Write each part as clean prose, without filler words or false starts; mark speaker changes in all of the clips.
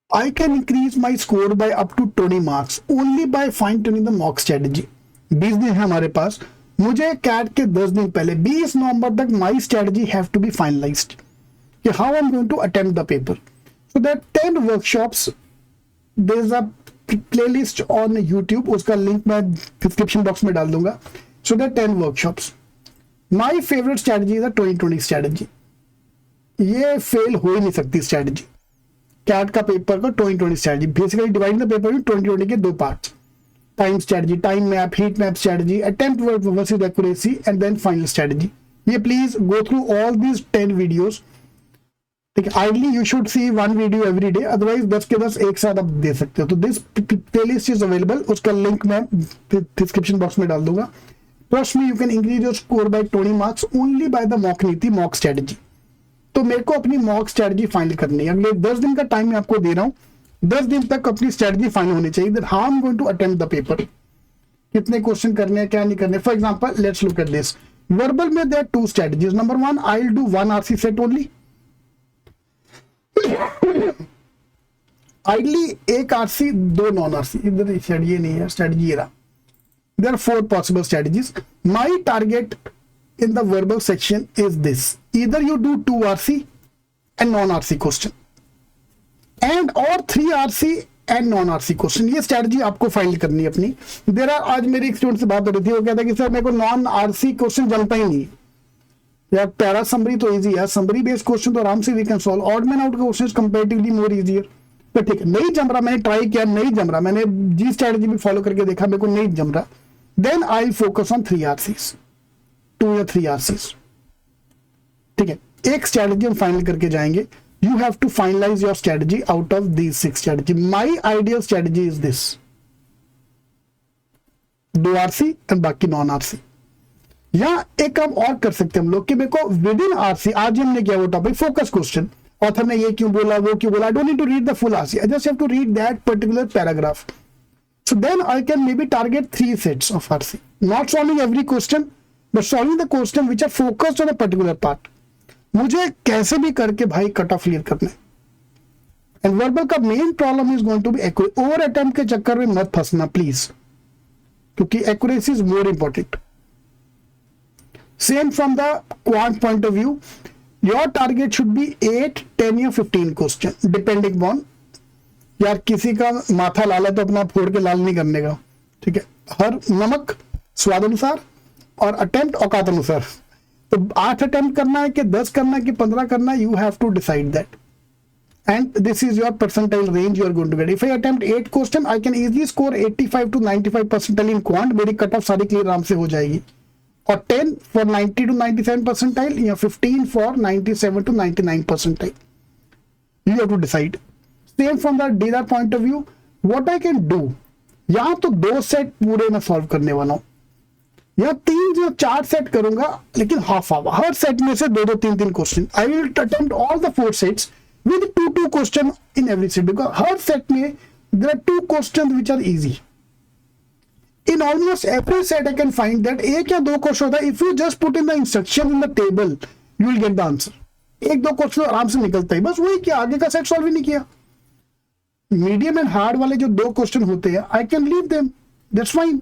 Speaker 1: I can increase my score by up to 20 marks only by fine tuning the mock strategy. 20 दिन है हमारे पास, मुझे cat के 10 दिन पहले 20 नवंबर तक my strategy have to be finalised कि how I am going to attempt the paper. So that 10 workshops, there is a playlist on YouTube, उसका लिंक मैं डिस्क्रिप्शन बॉक्स में डाल दूंगा. So that 10 workshops. My favourite strategy is the 2020 strategy. ये fail हो ही नहीं सकती स्ट्रेटजी. कैट का पेपर का 2020 strategy, basically divide the paper in 2020 के 2 parts. Time strategy, time map, heat map strategy, attempt versus accuracy and then final strategy. ये please go through all these 10 videos. ठीक है, ideally you should see 1 video every day, otherwise 10 के 10 एक साथ आप दे सकते हो. तो दिस प्लेलिस्ट इज अवेलेबल, उसका लिंक मैं डिस्क्रिप्शन बॉक्स में डाल दूंगा. Trust me, you can increase your score bye 20 marks only by the mock नीति, मॉक स्ट्रेटजी. तो मेरे को अपनी मॉक स्ट्रेटजी फाइनल करनी है. अगले 10 दिन का टाइम मैं आपको दे रहा हूं. 10 दिन तक अपनी स्ट्रेटजी फाइनल होनी चाहिए. That how I am going to attempt the paper. कितने क्वेश्चन करने हैं, क्या नहीं करने. For example, let's look at this. Verbal में there 2 strategies. Number 1, I will do 1 RC set only. Ideally एक आरसी, 2 नॉन आरसी. इधर स्ट्रेटजी नहीं है, स्ट्रेटजी ये रहा. There are 4 possible strategies. My target in the verbal section is this: either you do 2 RC and non-RC question and or 3 RC and non-RC question. ये strategy आपको final करनी है अपनी. देर आर, आज मेरी एक स्टूडेंट से बात हो रही थी, वो कहता है कि सर मेरे को non-RC क्वेश्चन जमता ही नहीं यार. पैरा समरी तो इजी है, समरी बेस्ड क्वेश्चन तो आराम से we can solve. Odd man out question comparatively more easier. तो ठीक है, नहीं जम रहा, मैंने ट्राई किया, नहीं जम रहा, मैंने जी स्ट्रेटजी भी फॉलो करके देखा, मेरे को नहीं जम रहा. Then I will focus on 3 RCs, 2 या 3 RCs. ठीक है, एक स्ट्रेटजी हम फाइनल करके जाएंगे. You have to finalise your strategy out of these 6 strategy. My ideal strategy is this: 2 RC and बाकी नॉन RC. या एक काम और कर सकते हैं हम लोग कि मेरे को विद इन RC, आज हमने किया वो टॉपिक फोकस क्वेश्चन, ऑथर ने ये क्यों बोला, वो क्यों बोला. I don't need to read the full RC, I just have to read that particular paragraph. So then I can maybe target 3 sets of RC, not solving every question but solving the question which are focused on a particular part. मुझे कैसे भी करके भाई cut off clear करना है. And verbal का main problem is going to be accuracy. Over attempt के चक्कर में मत फंसना प्लीज, क्योंकि accuracy is more important. Same from the quant point of view, your target should be 8, 10 या 15 क्वेश्चन डिपेंडिंग ऑन. यार किसी का माथा लाल है तो अपना फोड़ के लाल नहीं करने का. ठीक है, हर नमक स्वाद अनुसार और अटेम्प्ट औकात अनुसार. तो 8 अटेम्प्ट करना है कि 10 करना है कि 15 करना है, you have to decide that. And this is your percentile range you are going to get. If I attempt 8 question, I can easily score 85 to 95 percentile in quant. मेरी कट ऑफ सारी क्लियर आराम से हो जाएगी. और 10 for 90 to 97 percentile या 15 for 97 to 99 percentile. You have to decide. Same from the DILR point of view, what I can do. यहां तो 2 सेट पूरे मैं सॉल्व करने वाला हूं, या 3 या 4 सेट करूंगा, लेकिन हाफ आवर. हर सेट में से 2-2, 3-3 question. I will attempt all the 4 sets with 2-2 question in every set, because हर सेट में there are 2 question which are easy. In almost every set I can find that 1 या 2 question होता है. If you just put in the instruction in the table, you will get the answer. 1-2 question आराम से निकलता है, बस वही किया, आगे का सेट सॉल्व ही नहीं किया. मीडियम एंड हार्ड वाले जो 2 क्वेश्चन होते हैं, I can leave them, that's fine.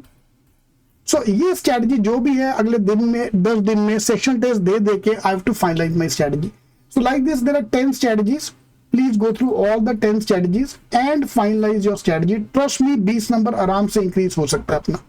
Speaker 1: So ये स्ट्रेटजी जो भी है, अगले दिन में 10 दिन में सेक्शन टेस्ट दे दे के I have to finalise my strategy. So like this there are 10 strategies. Please go through all the 10 strategies and finalise your strategy. Trust me, 20 number आराम से इंक्रीज हो सकता है अपना.